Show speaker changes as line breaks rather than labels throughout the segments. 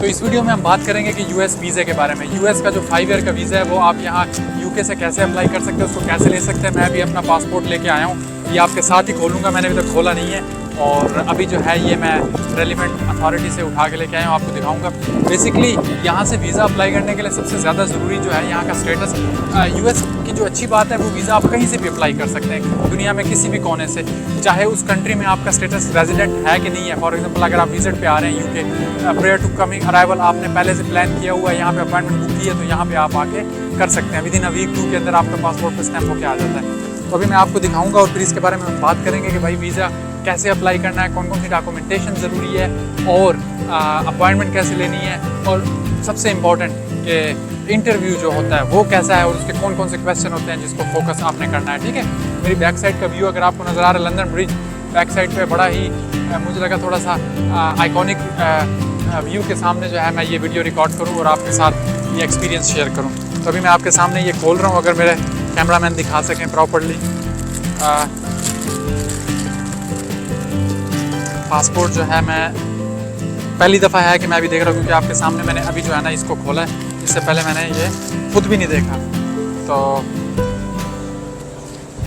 तो इस वीडियो में हम बात करेंगे कि यूएस वीज़े के बारे में। यूएस का जो 5 ईयर का वीज़ा है वो आप यहाँ यूके से कैसे अप्लाई कर सकते हैं, उसको कैसे ले सकते हैं। मैं भी अपना पासपोर्ट लेके आया हूँ, ये आपके साथ ही खोलूँगा, मैंने अभी तक खोला नहीं है। और अभी जो है ये मैं रेलिवेंट अथॉरिटी से उठा के लेके आया हूँ, आपको दिखाऊंगा। बेसिकली यहाँ से वीज़ा अप्लाई करने के लिए सबसे ज़्यादा ज़रूरी जो है यहाँ का स्टेटस। यूएस की जो अच्छी बात है वो वीज़ा आप कहीं से भी अप्लाई कर सकते हैं, दुनिया में किसी भी कोने से, चाहे उस कंट्री में आपका स्टेटस रेजिडेंट है कि नहीं है। फॉर एग्जांपल अगर आप विजिट पे आ रहे हैं UK, prior to coming arrival आपने पहले से प्लान किया हुआ है, यहाँ पे अपॉइंटमेंट बुक की है, तो यहाँ पे आप आके कर सकते हैं। विदिन अ वीक 2 के अंदर आपका पासपोर्ट पर स्टैम्प होकर आ जाता है। तो अभी मैं आपको दिखाऊंगा और फिर इसके बारे में हम बात करेंगे कि भाई वीज़ा कैसे अप्लाई करना है, कौन कौन सी डॉक्यूमेंटेशन ज़रूरी है और अपॉइंटमेंट कैसे लेनी है, और सबसे इम्पॉर्टेंट कि इंटरव्यू जो होता है वो कैसा है और उसके कौन कौन से क्वेश्चन होते हैं जिसको फोकस आपने करना है। ठीक है, मेरी बैक साइड का व्यू अगर आपको नज़र आ रहा है, लंदन ब्रिज बैक साइड पे बड़ा ही मुझे लगा थोड़ा सा आइकॉनिक व्यू के सामने जो है मैं ये वीडियो रिकॉर्ड करूँ और आपके साथ ये एक्सपीरियंस शेयर करूँ। तो अभी मैं आपके सामने ये खोल रहा हूँ, अगर मेरे कैमरामैन दिखा सकें प्रॉपर्ली। पासपोर्ट जो है मैं पहली दफ़ा है कि मैं अभी देख रहा हूँ, क्योंकि आपके सामने मैंने अभी जो है ना इसको खोला है, इससे पहले मैंने ये खुद भी नहीं देखा। तो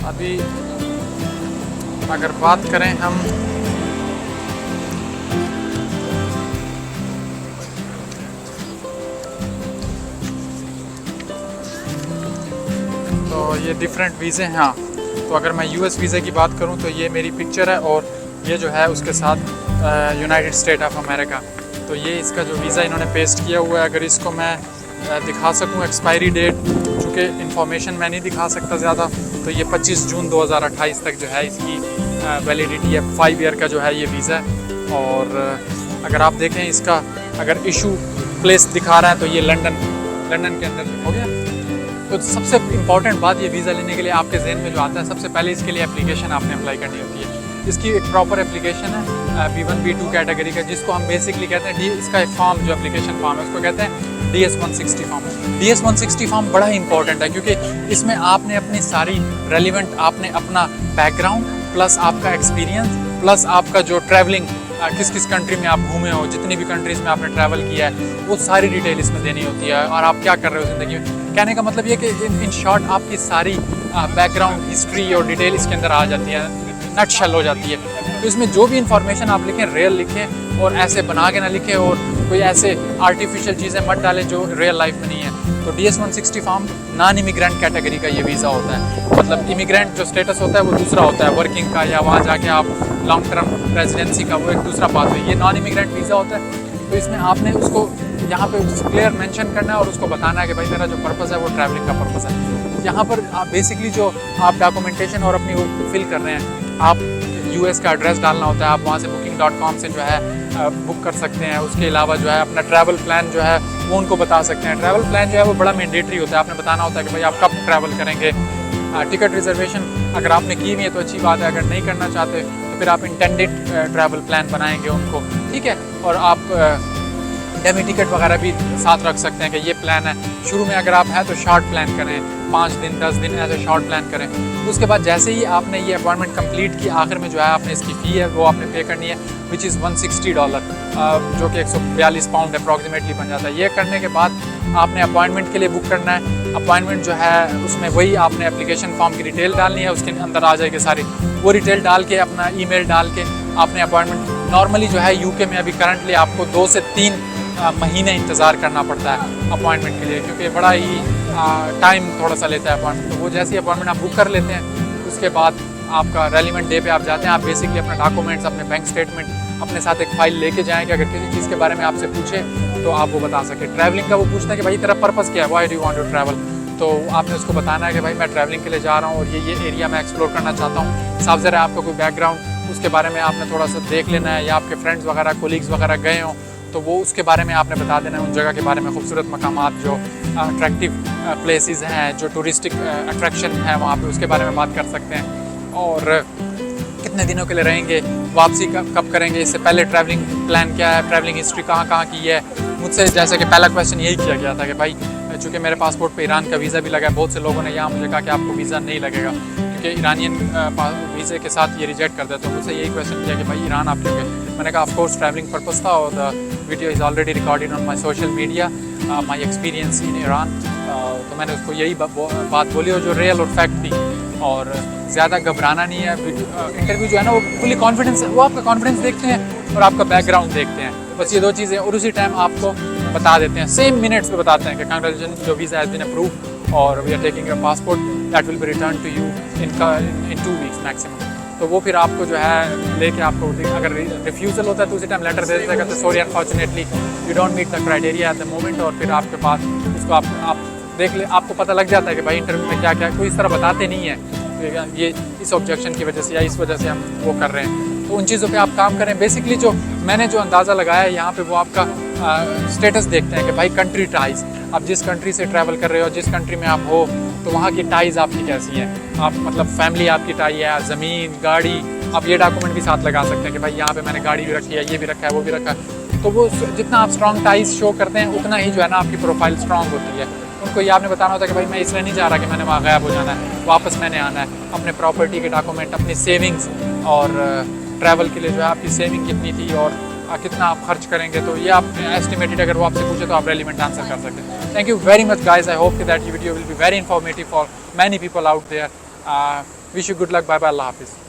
अभी अगर बात करें हम तो ये डिफरेंट वीज़े हैं। हाँ, तो अगर मैं यूएस वीज़े की बात करूँ तो ये मेरी पिक्चर है और ये जो है उसके साथ यूनाइटेड स्टेट ऑफ अमेरिका। तो ये इसका जो वीज़ा इन्होंने पेस्ट किया हुआ है, अगर इसको मैं दिखा सकूँ एक्सपायरी डेट, चूँकि इंफॉर्मेशन मैं नहीं दिखा सकता ज़्यादा, तो ये 25 जून 2028 तक जो है इसकी वैलिडिटी है। 5 ईयर का जो है ये वीज़ा है। और अगर आप देखें इसका अगर इशू प्लेस दिखा रहा है तो ये लंदन के अंदर हो गया। तो सबसे इम्पॉर्टेंट बात ये वीज़ा लेने के लिए आपके जहन में जो आता है, सबसे पहले इसके लिए एप्लीकेशन आपने अप्लाई करनी होती है। इसकी एक प्रॉपर एप्लीकेशन है B1 B2 कैटेगरी का, जिसको हम बेसिकली कहते हैं इसका एक फॉर्म जो एप्लीकेशन फॉर्म है उसको कहते हैं DS-160 फॉर्म। DS-160 फॉर्म बड़ा ही इंपॉर्टेंट है, क्योंकि इसमें आपने अपनी सारी रेलिवेंट, आपने अपना बैकग्राउंड प्लस आपका एक्सपीरियंस प्लस आपका जो ट्रैवलिंग, किस किस कंट्री में आप घूमे हो, जितनी भी कंट्रीज़ में आपने ट्रैवल किया है, वो सारी डिटेल इसमें देनी होती है। और आप क्या कर रहे हो ज़िंदगी में, कहने का मतलब ये कि इन शॉर्ट आपकी सारी बैकग्राउंड हिस्ट्री और डिटेल इसके अंदर आ जाती है, नटशेल हो जाती है। तो इसमें जो भी इंफॉर्मेशन आप लिखें रियल लिखें और ऐसे बना के ना लिखें और कोई ऐसे आर्टिफिशियल चीज़ें मत डालें जो रियल लाइफ में नहीं है। तो DS-160 form non immigrant category का ये वीज़ा होता है। मतलब इमिग्रेंट जो स्टेटस होता है वो दूसरा होता है, वर्किंग का या वहाँ जाके आप लॉन्ग टर्म रेजिडेंसी का, वो एक दूसरा पाथ है। ये नॉन इमिग्रेंट वीज़ा होता है। तो इसमें आपने उसको यहाँ पे क्लियर मेंशन करना है और उसको बताना है कि भाई मेरा जो पर्पज़ है वो ट्रैवलिंग का पर्पज़ है। यहाँ पर आप बेसिकली जो आप डॉक्यूमेंटेशन और अपनी वो फिल कर रहे हैं, आप यूएस का एड्रेस डालना होता है, आप वहाँ से booking.com से जो है बुक कर सकते हैं। उसके अलावा जो है अपना ट्रैवल प्लान जो है वो उनको बता सकते हैं। ट्रैवल प्लान जो है वो बड़ा मैंडेटरी होता है, आपने बताना होता है कि भाई आप कब ट्रैवल करेंगे। टिकट रिजर्वेशन अगर आपने की हुई है तो अच्छी बात है, अगर नहीं करना चाहते तो फिर आप इंटेंडेड ट्रैवल प्लान बनाएंगे उनको, ठीक है। और आप डेमी टिकट वगैरह भी साथ रख सकते हैं कि ये प्लान है। शुरू में अगर आप हैं तो शॉर्ट प्लान करें, 5 दिन 10 दिन ऐसे शॉर्ट प्लान करें। उसके बाद जैसे ही आपने ये अपॉइंटमेंट कंप्लीट की, आखिर में जो है आपने इसकी फ़ी है वो आपने पे करनी है, विच इज़ $160, जो कि 142 पाउंड अप्रॉक्सीमेटली बन जाता है। ये करने के बाद आपने अपॉइंटमेंट के लिए बुक करना है। अपॉइंटमेंट जो है उसमें वही आपने एप्लीकेशन फॉर्म की डिटेल डालनी है, उसके अंदर आ जाएगी सारी वो डिटेल डाल के, अपना ईमेल डाल के आपने अपॉइंटमेंट। नॉर्मली जो है यूके में अभी करंटली आपको 2 से 3 महीने इंतज़ार करना पड़ता है अपॉइंटमेंट के लिए, क्योंकि बड़ा ही टाइम थोड़ा सा लेता है अपॉइंटमेंट। तो वो जैसे ही अपॉइंटमेंट आप बुक कर लेते हैं, उसके बाद आपका रेलिवेंट डे पे आप जाते हैं। आप बेसिकली अपना डॉक्यूमेंट्स, अपने बैंक स्टेटमेंट अपने साथ एक फ़ाइल लेके जाएंगे। अगर किसी चीज़ के बारे में आपसे पूछे तो आप वो बता सकें। ट्रैवलिंग का वो पूछता है कि भाई तेरा पर्पज़ क्या है, why do you want to travel. तो आपने उसको बताना है कि भाई मैं ट्रैवलिंग के लिए जा रहा हूँ और ये एरिया मैं एक्सप्लोर करना चाहता हूँ। साफ ज़रा आपका कोई बैकग्राउंड उसके बारे में आपने थोड़ा सा देख लेना है, या आपके फ्रेंड्स वगैरह कोलीग्स वगैरह गए हों तो वो उसके बारे में आपने बता देना है। उन जगह के बारे में, खूबसूरत मकामात जो अट्रैक्टिव प्लेसेस हैं, जो टूरिस्टिक अट्रैक्शन है वहाँ पे, उसके बारे में बात कर सकते हैं। और कितने दिनों के लिए रहेंगे, वापसी कब करेंगे, इससे पहले ट्रैवलिंग प्लान क्या है, ट्रैवलिंग हिस्ट्री कहाँ की है। मुझसे जैसे कि पहला क्वेश्चन यही किया गया था कि भाई चूँकि मेरे पासपोर्ट पे ईरान का वीज़ा भी लगा है, बहुत से लोगों ने यहाँ मुझे कहा कि आपको वीज़ा नहीं लगेगा क्योंकि ईरानियन वीज़े के साथ ये रिजेक्ट कर देते। तो मुझसे यही क्वेश्चन किया कि भाई ईरान आप क्यों गए। मैंने कहा ऑफ कोर्स ट्रैवलिंग पर्पस था और video is already recorded on my social media, my experience in Iran. तो मैंने उसको यही बात बोली और जो रियल और फैक्ट थी, और ज़्यादा घबराना नहीं है। इंटरव्यू जो है ना वो फुली कॉन्फिडेंस, वो आपका कॉन्फिडेंस देखते हैं और आपका बैकग्राउंड देखते हैं, बस ये दो चीज़ें, और उसी टाइम आपको बता देते हैं, सेम मिनट्स पे बताते हैं कि कांग्रेचुलेशन, जो वीज़ा हैज़ बीन अप्रूव्ड और we are taking your passport, that will be return to you in 2 weeks maximum. तो वो फिर आपको जो है लेके आपको, अगर रिफ्यूज़ल होता है तो उसी टाइम लेटर दे देता है, कहते sorry unfortunately you don't meet the criteria at the moment, और फिर आपके पास उसको आप देख ले, आपको पता लग जाता है कि भाई इंटरव्यू में क्या क्या, कोई इस तरह बताते नहीं है ये इस ऑब्जेक्शन की वजह से या इस वजह से हम वो कर रहे हैं। तो उन चीज़ों पे आप काम करें। बेसिकली जो मैंने जो अंदाज़ा लगाया है यहाँ पे, वो आपका स्टेटस देखते हैं कि भाई कंट्री टाइज, आप जिस कंट्री से ट्रैवल कर रहे हो, जिस कंट्री में आप हो, तो वहाँ की टाइज आपकी कैसी है, आप मतलब फैमिली आपकी टाई है, ज़मीन, गाड़ी, आप ये डॉक्यूमेंट भी साथ लगा सकते हैं कि भाई यहाँ पे मैंने गाड़ी भी रखी है, ये भी रखा है, वो भी रखा है। तो वो जितना आप स्ट्रॉन्ग टाइज शो करते हैं उतना ही जो है ना आपकी प्रोफाइल स्ट्रॉन्ग होती है। उनको ये आपने बताना होता है कि भाई मैं इसलिए नहीं जा रहा कि मैंने वहाँ गायब हो जाना है, वापस मैंने आना है, अपने प्रॉपर्टी के डॉक्यूमेंट, अपनी सेविंग्स, और ट्रैवल के लिए जो है आपकी सेविंग कितनी थी और कितना आप खर्च करेंगे, तो ये आप एस्टिमेटेड, अगर वो आपसे पूछे तो आप रेलिवेंट आंसर कर सकते हैं। Thank you very much guys, I hope that video will be very informative for many people out there. Wish you good luck, bye bye, Allah हाफिज़।